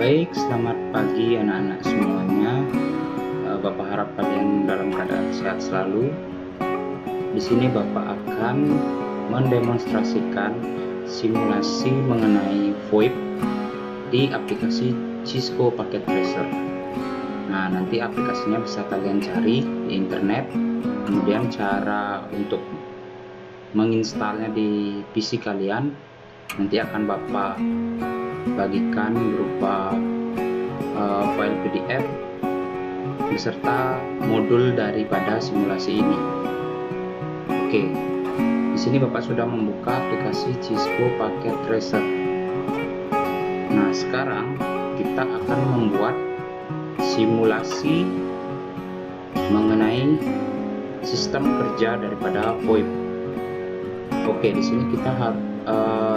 Baik, selamat pagi anak-anak semuanya. Bapak harap kalian dalam keadaan sehat selalu. Di sini Bapak akan mendemonstrasikan simulasi mengenai VoIP di aplikasi Cisco Packet Tracer. Nah, nanti aplikasinya bisa kalian cari di internet. Kemudian cara untuk menginstalnya di PC kalian nanti akan Bapak bagikan berupa file PDF beserta modul daripada simulasi ini. Oke, di sini Bapak sudah membuka aplikasi Cisco Packet Tracer. Nah, sekarang kita akan membuat simulasi mengenai sistem kerja daripada VoIP. Oke, di sini kita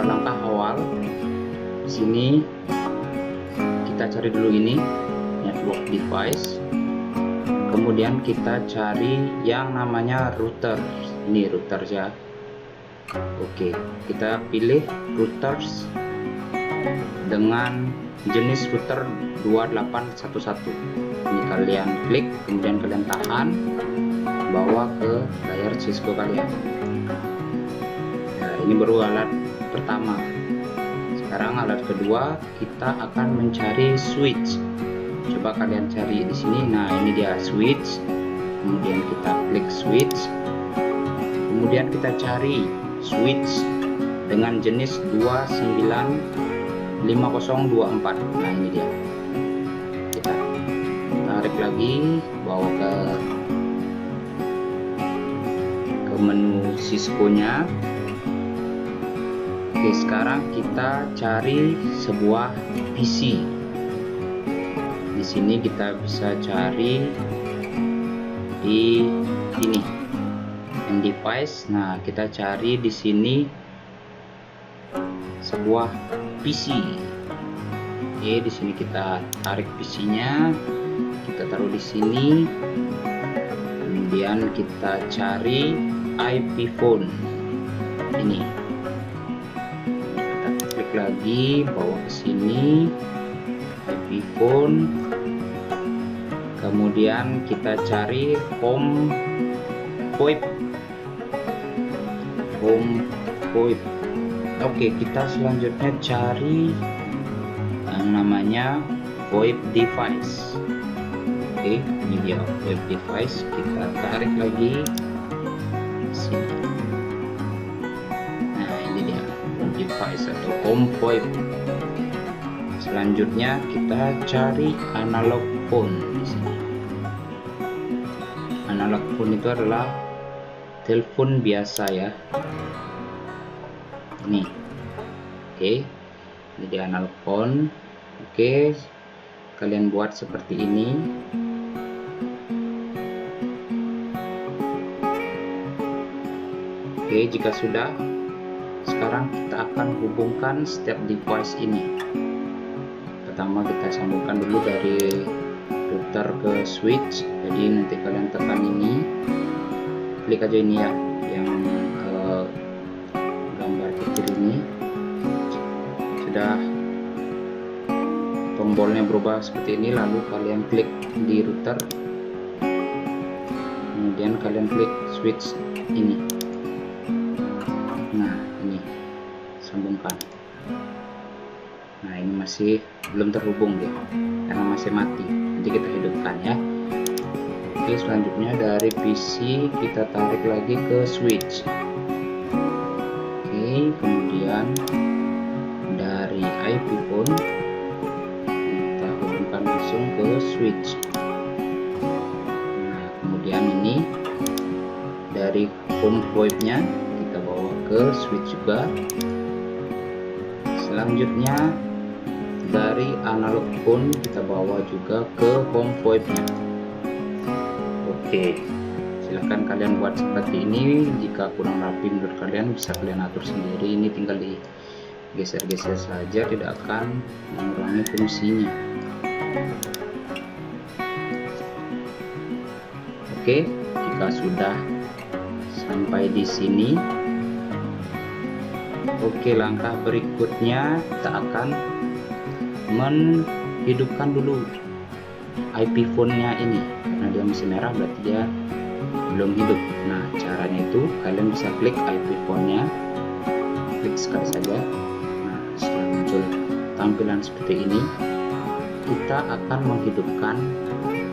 langkah awal. Di sini kita cari dulu ini network device, kemudian kita cari yang namanya router. Ini router ya. Oke, kita pilih routers dengan jenis router 2811. Ini kalian klik, kemudian kalian tahan, bawa ke layar Cisco kalian. Nah, ini baru alat pertama. Sekarang alat kedua, kita akan mencari switch. Coba kalian cari di sini. Nah, ini dia switch. Kemudian kita klik switch. Kemudian kita cari switch dengan jenis 295024. Nah, ini dia. Kita tarik lagi, bawa ke menu Cisco-nya. Oke, sekarang kita cari sebuah PC. Di sini kita bisa cari di ini end device. Nah, kita cari di sini sebuah PC. Oke, di sini kita tarik PC-nya, kita taruh di sini. Kemudian kita cari IP phone ini. Lagi bawa ke sini IP phone, kemudian kita cari home VoIP. Oke, kita selanjutnya cari yang namanya VoIP device. Oke, ini dia VoIP device. Kita tarik lagi sini. Device atau home VoIP. Selanjutnya kita cari analog phone di sini. Analog phone itu adalah telepon biasa ya. Ini. Oke. Jadi analog phone. Oke. Kalian buat seperti ini. Oke, jika sudah, sekarang kita akan hubungkan setiap device ini. Pertama kita sambungkan dulu dari router ke switch. Jadi nanti kalian tekan ini, klik aja ini ya, yang gambar kecil ini. Sudah tombolnya berubah seperti ini, lalu kalian klik di router, kemudian kalian klik switch ini. Nah, ini sambungkan. Nah, ini masih belum terhubung dia karena masih mati. Nanti kita hidupkan ya. Oke, selanjutnya dari PC kita tarik lagi ke switch. Oke, kemudian dari IP phone kita hubungkan langsung ke switch. Nah, kemudian ini dari home VoIP-nya kita bawa ke switch juga. Selanjutnya dari analog phone kita bawa juga ke home VoIP-nya. Oke, silahkan kalian buat seperti ini. Jika kurang rapi menurut kalian, bisa kalian atur sendiri. Ini tinggal digeser-geser saja, tidak akan mengurangi fungsinya. Oke, jika sudah sampai di sini, oke, langkah berikutnya kita akan hidupkan dulu IP phone-nya ini, karena dia masih merah berarti dia belum hidup. Nah, caranya itu kalian bisa klik IP phone-nya, klik sekali saja. Nah, setelah muncul tampilan seperti ini, kita akan menghidupkan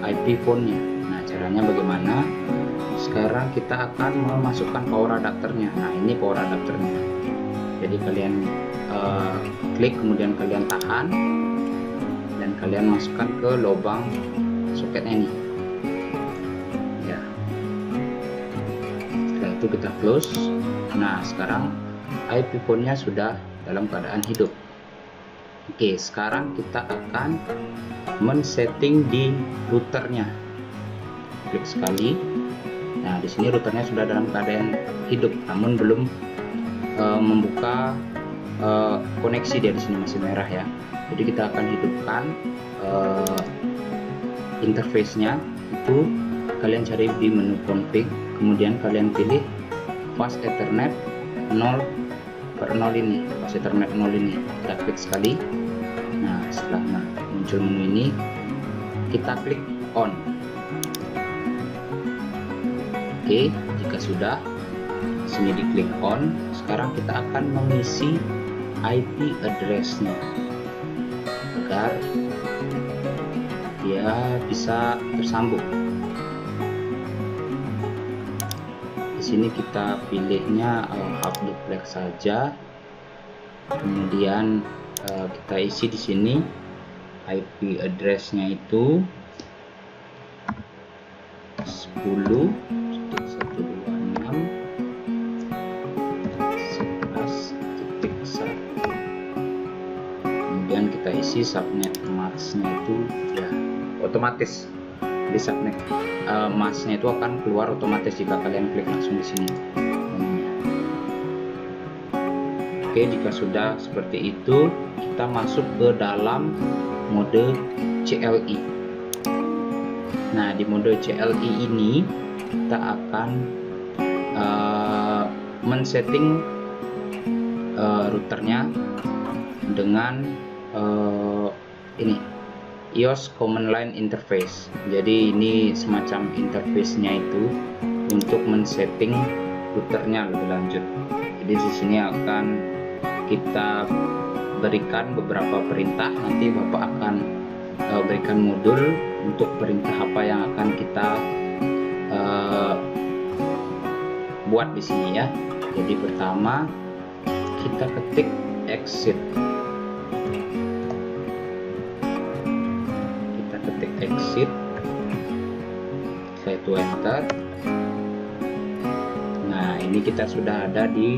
IP phone-nya. Nah, caranya bagaimana? Sekarang kita akan memasukkan power adapternya. Nah, ini power adapternya. Jadi kalian klik, kemudian kalian tahan dan kalian masukkan ke lubang soketnya ini. Ya. Setelah itu kita close. Nah, sekarang IP phone-nya sudah dalam keadaan hidup. Oke, sekarang kita akan men-setting di routernya. Klik sekali. Nah, di sini routernya sudah dalam keadaan hidup, namun belum membuka koneksi. Dia di sini masih merah ya. Jadi kita akan hidupkan interface-nya. Itu kalian cari di menu config, kemudian kalian pilih fast ethernet 0/0 ini, fast ethernet 0 ini. Kita klik sekali. Nah, setelah muncul menu ini, kita klik on. Oke, jika sudah, sini diklik on. Sekarang kita akan mengisi IP address-nya agar dia bisa tersambung. Di sini kita pilihnya hub duplex saja. Kemudian kita isi di sini IP address-nya itu 10.126.11.1. Kemudian kita isi subnet mask-nya itu ya otomatis. Di subnet mask-nya itu akan keluar otomatis jika kalian klik langsung di sini. Oke, jika sudah seperti itu, kita masuk ke dalam mode CLI. Nah, di mode CLI ini kita akan men-setting routernya dengan ini EOS Command Line Interface. Jadi ini semacam interface-nya itu untuk men-setting routernya lebih lanjut. Jadi di sini akan kita berikan beberapa perintah. Nanti Bapak akan berikan modul untuk perintah apa yang akan kita buat di sini ya. Jadi pertama kita ketik exit. Kita ketik exit. Setelah itu enter. Nah, ini kita sudah ada di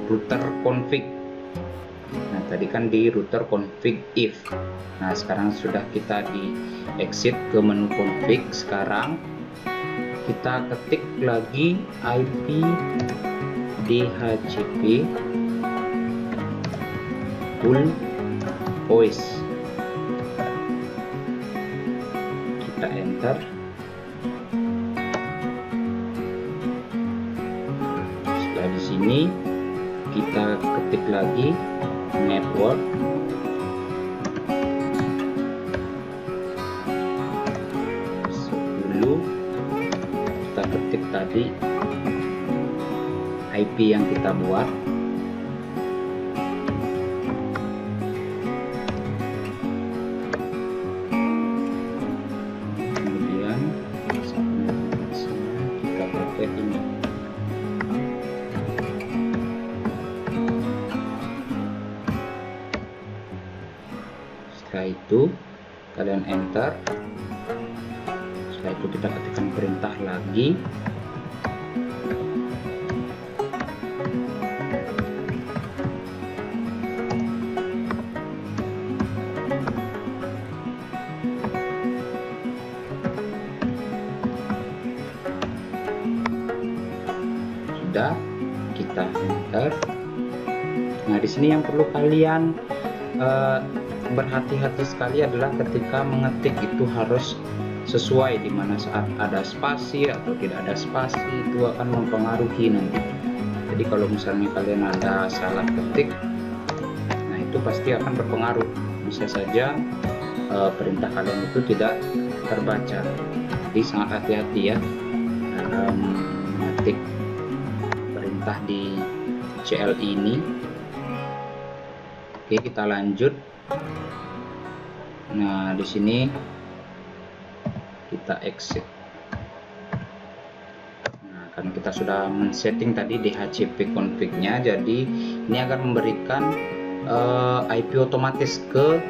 router config. Nah, tadi kan di router config if. Nah, sekarang sudah kita di exit ke menu config. Sekarang kita ketik lagi IP DHCP full voice. Kita enter. Setelah di sini kita ketik lagi network. Kita ketik tadi IP yang kita buat. Kemudian kita pakai ini. Setelah itu kalian enter. Setelah itu kita ketikkan perintah lagi. Sudah, kita enter. Nah, di sini yang perlu kalian berhati-hati sekali adalah ketika mengetik itu harus sesuai, dimana saat ada spasi atau tidak ada spasi itu akan mempengaruhi nanti. Jadi kalau misalnya kalian ada salah ketik, nah itu pasti akan berpengaruh. bisa saja perintah kalian itu tidak terbaca. Jadi sangat hati-hati ya dalam mengetik perintah di CLI ini. Oke, kita lanjut. Nah, di sini kita exit. Nah, kan kita sudah men-setting tadi DHCP config-nya, jadi ini akan memberikan IP otomatis ke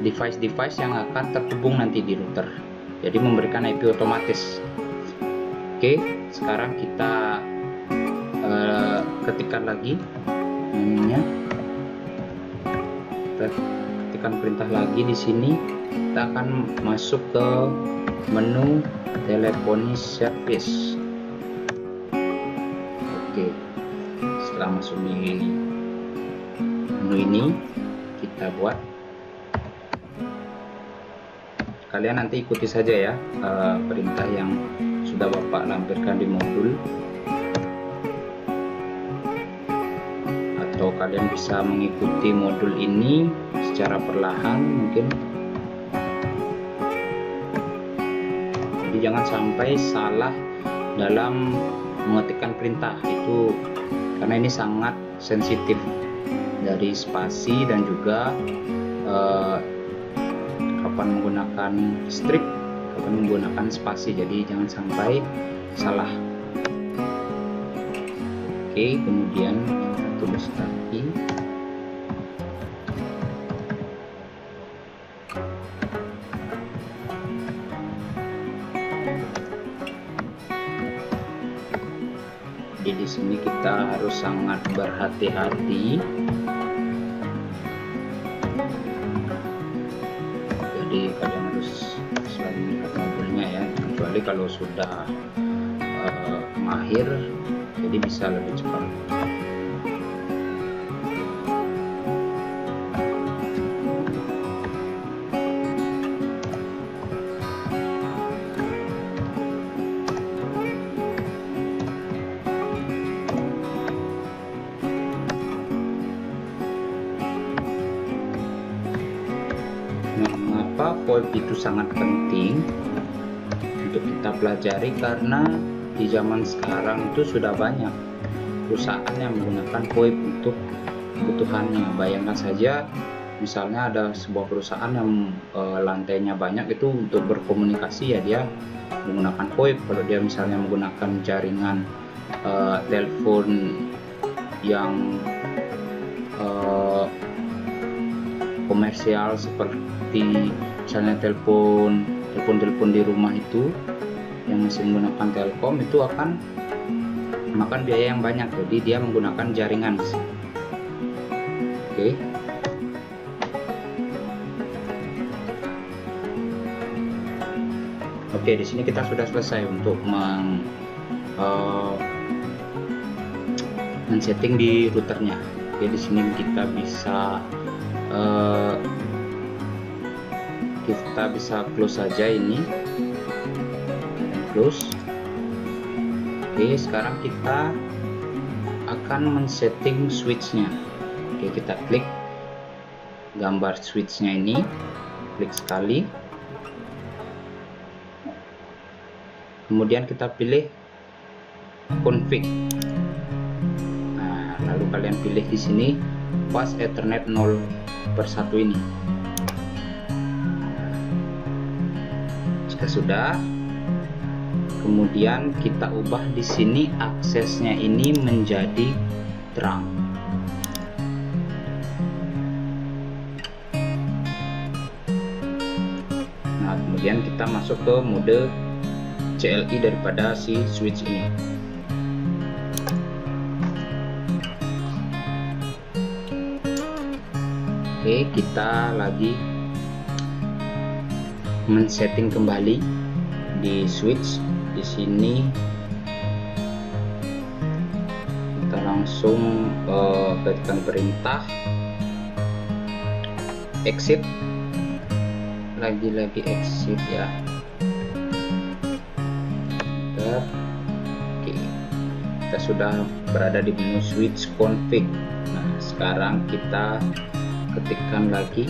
device-device yang akan terhubung nanti di router. Jadi memberikan IP otomatis. Oke, sekarang kita ketikkan lagi menunya. Kita ketikkan perintah lagi di sini. Kita akan masuk ke menu teleponi service. Oke, setelah masuk di menu ini, kita buat. Kalian nanti ikuti saja ya perintah yang sudah Bapak lampirkan di modul, atau kalian bisa mengikuti modul ini secara perlahan mungkin. Jadi jangan sampai salah dalam mengetikkan perintah itu, karena ini sangat sensitif dari spasi dan juga kapan menggunakan strip, kapan menggunakan spasi. Jadi jangan sampai salah. Oke, kemudian tulis lagi. Jadi di sini kita harus sangat berhati-hati. Jadi kalian harus selalu melihat modulnya ya, kecuali kalau sudah mahir, jadi bisa lebih cepat. Mengapa VoIP itu sangat penting untuk kita pelajari? Karena di zaman sekarang itu sudah banyak perusahaan yang menggunakan VoIP untuk kebutuhannya. Bayangkan saja, misalnya ada sebuah perusahaan yang lantainya banyak, itu untuk berkomunikasi ya dia menggunakan VoIP. Kalau dia misalnya menggunakan jaringan telepon yang komersial seperti misalnya telepon di rumah itu yang masih menggunakan Telkom, itu akan memakan biaya yang banyak. Jadi dia menggunakan jaringan. Oke. Oke, di sini kita sudah selesai untuk men-setting di routernya. Oke, di sini kita bisa close saja ini, close. Oke, sekarang kita akan men-setting switchnya. Oke, kita klik gambar switchnya ini, klik sekali, kemudian kita pilih config. Nah, lalu kalian pilih di sini pas Ethernet 0/1 ini. Jika sudah, kemudian kita ubah di sini aksesnya ini menjadi terang. Nah, kemudian kita masuk ke mode CLI daripada si switch ini. Oke, kita lagi men-setting kembali di switch. Di sini kita langsung ketikkan perintah exit, lagi-lagi exit ya. Oke, kita sudah berada di menu switch config. Nah, Sekarang kita ketikkan lagi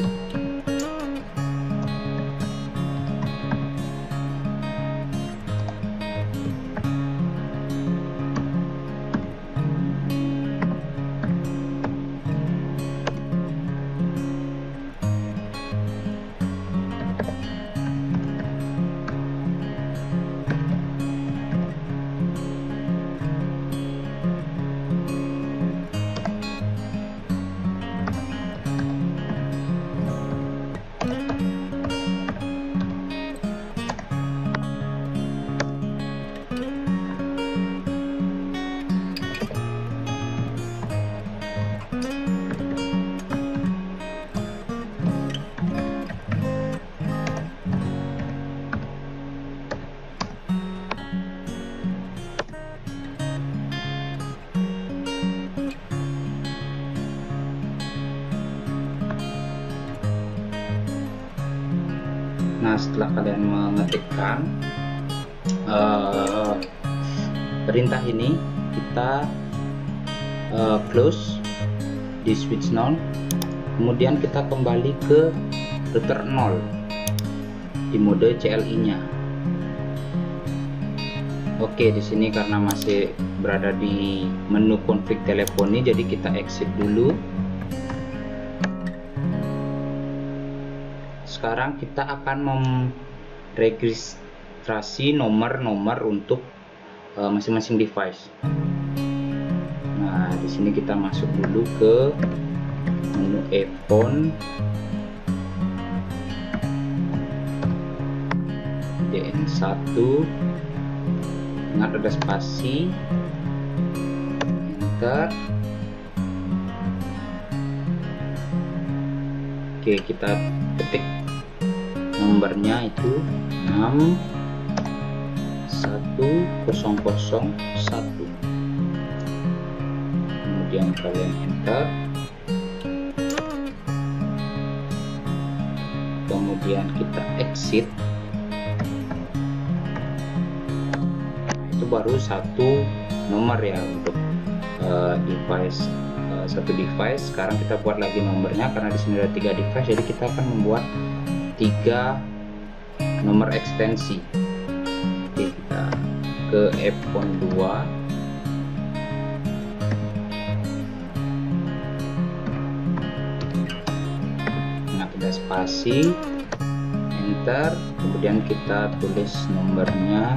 Nah, setelah kalian mengetikkan perintah ini, kita close di switch none, kemudian kita kembali ke router 0 di mode CLI nya. Oke, di sini karena masih berada di menu config teleponi, jadi kita exit dulu. Sekarang kita akan meregistrasi nomor-nomor untuk masing-masing device. Nah, di sini kita masuk dulu ke menu iPhone, DN1, ingat ada spasi, enter. Oke, kita ketik nomornya itu 61001, kemudian kalian enter, kemudian kita exit. Itu baru satu nomor ya untuk device, satu device. Sekarang kita buat lagi nomornya karena di sini ada 3 device, jadi kita akan membuat 3 nomor ekstensi. Oke, kita ke iPhone 2, nah ada spasi, enter, kemudian kita tulis nomornya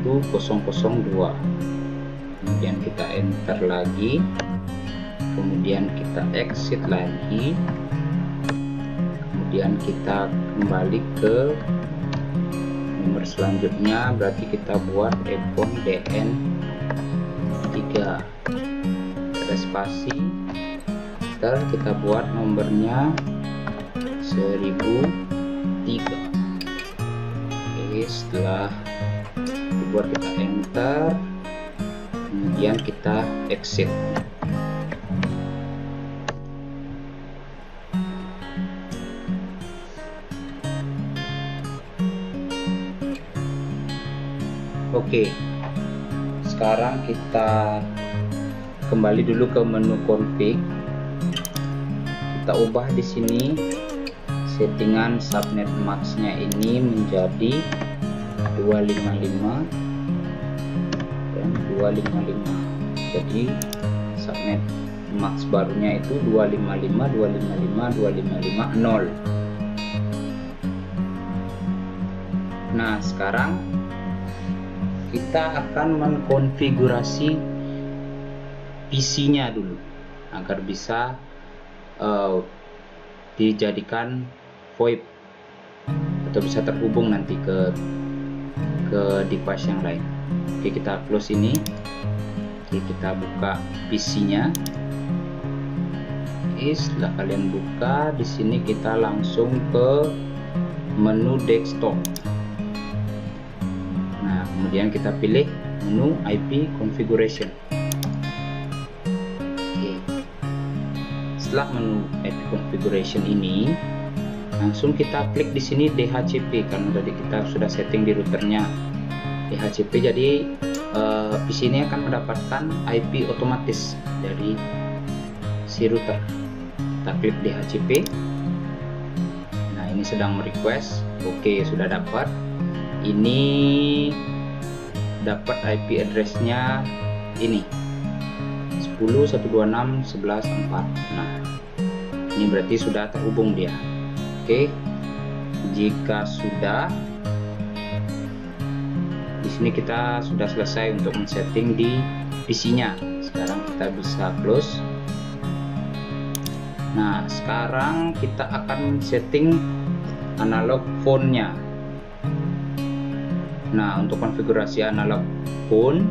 1002, kemudian kita enter lagi, kemudian kita exit lagi, kemudian kita kembali ke nomor selanjutnya, berarti kita buat iPhone DN3, ada spasi, ntar kita buat nomornya 1003. Oke, setelah dibuat kita enter, kemudian kita exit. Oke, sekarang kita kembali dulu ke menu config. Kita ubah di sini settingan subnet max-nya ini menjadi 255 dan 255. Jadi subnet max barunya itu 255 255 2550. Nah, sekarang kita akan mengkonfigurasi PC-nya dulu agar bisa dijadikan VoIP atau bisa terhubung nanti ke device yang lain. Oke, kita close ini. Oke, kita buka PC-nya. Oke, setelah kalian buka, di sini kita langsung ke menu desktop. Nah, kemudian kita pilih menu IP configuration. Oke. Setelah menu IP configuration ini, langsung kita klik di sini DHCP karena tadi kita sudah setting di routernya DHCP. Jadi PC ini akan mendapatkan IP otomatis dari si router. Kita klik DHCP. Nah, ini sedang merequest. Oke, sudah dapat. Ini dapat IP address-nya ini 10.126.11.4. Nah, ini berarti sudah terhubung dia. Oke, jika sudah, di sini kita sudah selesai untuk men-setting di PC-nya. Sekarang kita bisa close. Nah, sekarang kita akan setting analog phone-nya. Nah, untuk konfigurasi analog phone,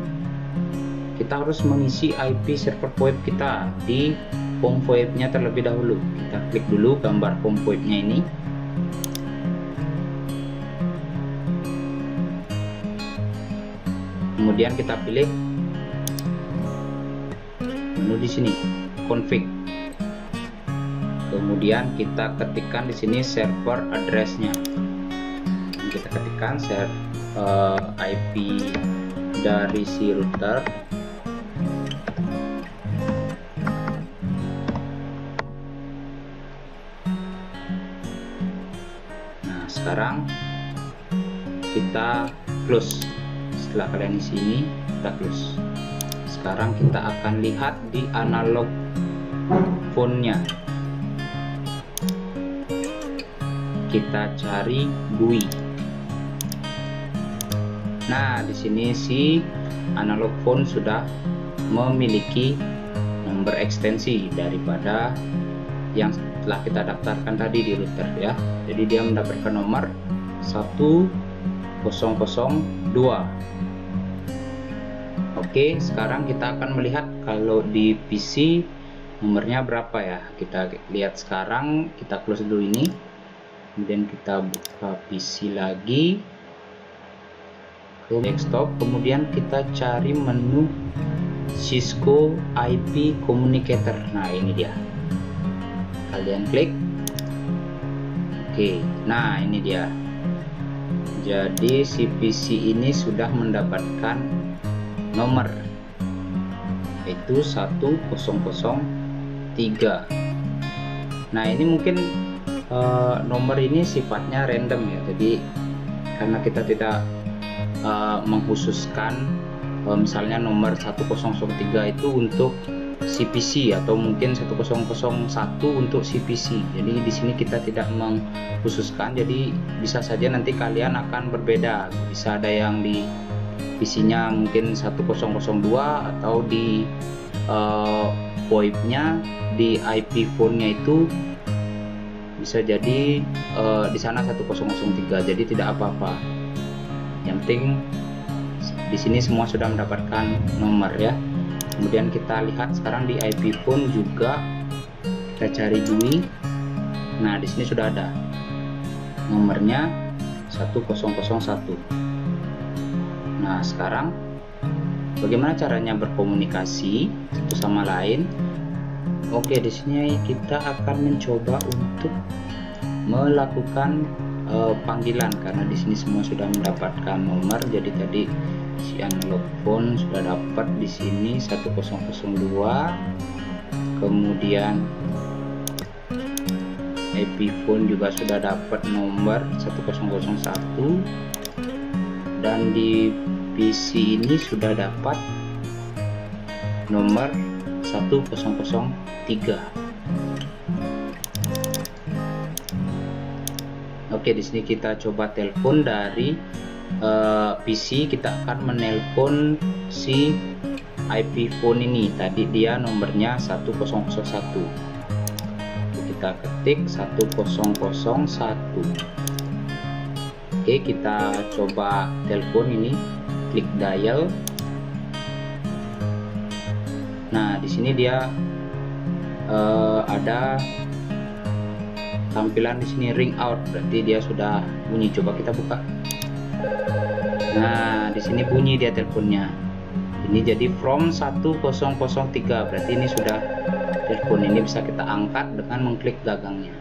kita harus mengisi IP server VoIP kita di home VoIP-nya terlebih dahulu. Kita klik dulu gambar home VoIP-nya ini. Kemudian kita pilih menu di sini, config. Kemudian kita ketikkan di sini server address-nya. Kita ketikkan IP dari si router. Nah, sekarang kita close. Setelah kalian di sini, kita close. Sekarang kita akan lihat di analog phone-nya. Kita cari GUI. Nah, di sini si analog phone sudah memiliki nomor ekstensi daripada yang telah kita daftarkan tadi di router ya. Jadi dia mendapatkan nomor 1002. Oke, sekarang kita akan melihat kalau di PC nomornya berapa ya. Kita lihat sekarang, kita close dulu ini. Kemudian kita buka PC lagi ke desktop, kemudian kita cari menu Cisco IP Communicator. Nah, ini dia, kalian klik. Oke, nah ini dia. Jadi si PC ini sudah mendapatkan nomor, yaitu 1003. Nah, ini mungkin nomor ini sifatnya random ya, jadi karena kita tidak mengkhususkan misalnya nomor 1003 itu untuk CPC atau mungkin 1001 untuk CPC. Jadi di sini kita tidak mengkhususkan, jadi bisa saja nanti kalian akan berbeda. Bisa ada yang di PC-nya mungkin 1002 atau di VoIP-nya di IP phone-nya itu bisa jadi di sana 1003. Jadi tidak apa-apa. Yang penting di sini semua sudah mendapatkan nomor ya. Kemudian kita lihat sekarang di IP phone juga, kita cari GUI. Nah, di sini sudah ada nomornya 1001. Nah, sekarang bagaimana caranya berkomunikasi satu sama lain? Oke, di sini kita akan mencoba untuk melakukan panggilan, karena di sini semua sudah mendapatkan nomor. Jadi tadi si analog phone sudah dapat di sini 1002, kemudian IP phone juga sudah dapat nomor 1001, dan di PC ini sudah dapat nomor 1003. Oke, di sini kita coba telepon dari PC. Kita akan menelpon si IP phone ini. Tadi dia nomornya 1001. Kita ketik 1001. Oke, kita coba telepon ini. Klik dial. Nah, di sini dia ada tampilan di sini ring out, berarti dia sudah bunyi. Coba kita buka. Nah, di sini bunyi dia teleponnya. Ini jadi from 1003, berarti ini sudah telepon. Ini bisa kita angkat dengan mengklik gagangnya.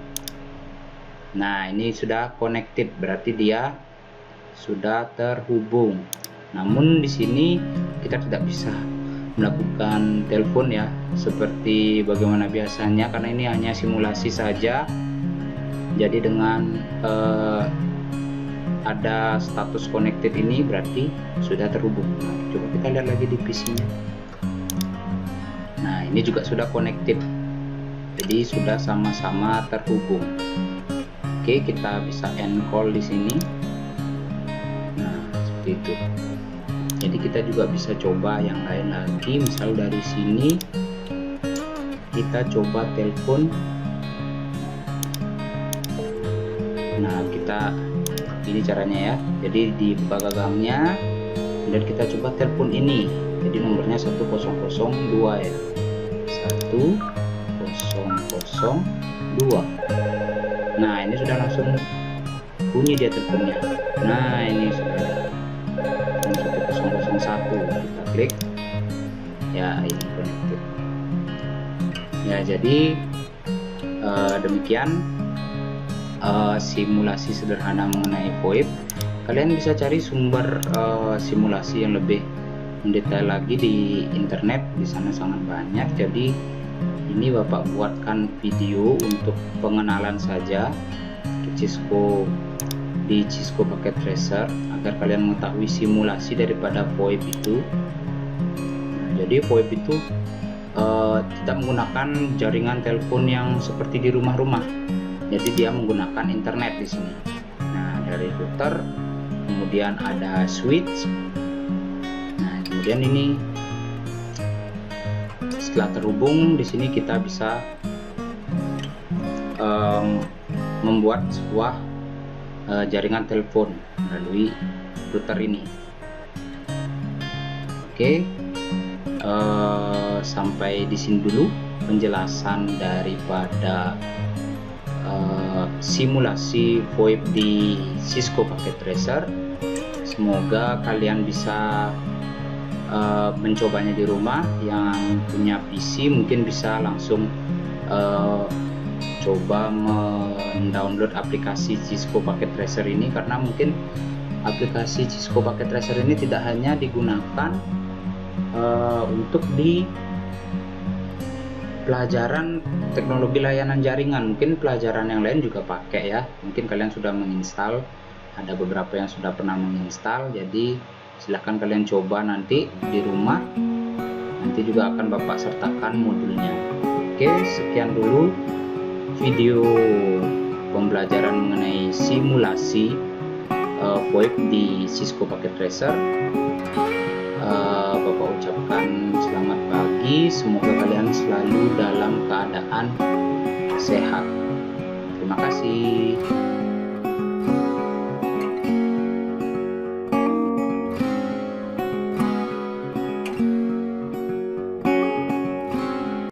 Nah, ini sudah connected, berarti dia sudah terhubung. Namun di sini kita tidak bisa melakukan telepon ya seperti bagaimana biasanya, karena ini hanya simulasi saja. Jadi dengan ada status connected ini berarti sudah terhubung. Nah, coba kita lihat lagi di PC-nya. Nah, ini juga sudah connected, jadi sudah sama-sama terhubung. Oke, kita bisa end call di sini. Nah, seperti itu. Jadi kita juga bisa coba yang lain lagi, misal dari sini kita coba telepon. Nah, ini caranya ya. Jadi dibuka gagangnya dan kita coba telepon ini. Jadi nomornya 1002 ya. 1002. Nah, ini sudah langsung bunyi dia teleponnya. Nah, ini sudah 1001. Kita klik. Ya, ini connected. Ya, jadi demikian simulasi sederhana mengenai VoIP. Kalian bisa cari sumber simulasi yang lebih mendetail lagi di internet, di sana sangat banyak. Jadi ini Bapak buatkan video untuk pengenalan saja di Cisco Packet Tracer agar kalian mengetahui simulasi daripada VoIP itu. Nah, jadi VoIP itu tidak menggunakan jaringan telepon yang seperti di rumah-rumah. Jadi dia menggunakan internet di sini. Nah, dari router, kemudian ada switch. Nah, kemudian ini setelah terhubung di sini kita bisa membuat sebuah jaringan telepon melalui router ini. Oke, sampai di sini dulu penjelasan daripada simulasi VoIP di Cisco Packet Tracer. Semoga kalian bisa mencobanya di rumah. Yang punya PC mungkin bisa langsung coba mendownload aplikasi Cisco Packet Tracer ini, karena mungkin aplikasi Cisco Packet Tracer ini tidak hanya digunakan untuk di pelajaran teknologi layanan jaringan, mungkin pelajaran yang lain juga pakai ya. Mungkin kalian sudah menginstal, ada beberapa yang sudah pernah menginstal, jadi silahkan kalian coba nanti di rumah. Nanti juga akan Bapak sertakan modulnya. Oke, sekian dulu video pembelajaran mengenai simulasi VoIP di Cisco Packet Tracer. Bapak ucapkan selamat pagi, semoga kalian selalu dalam keadaan sehat. Terima kasih.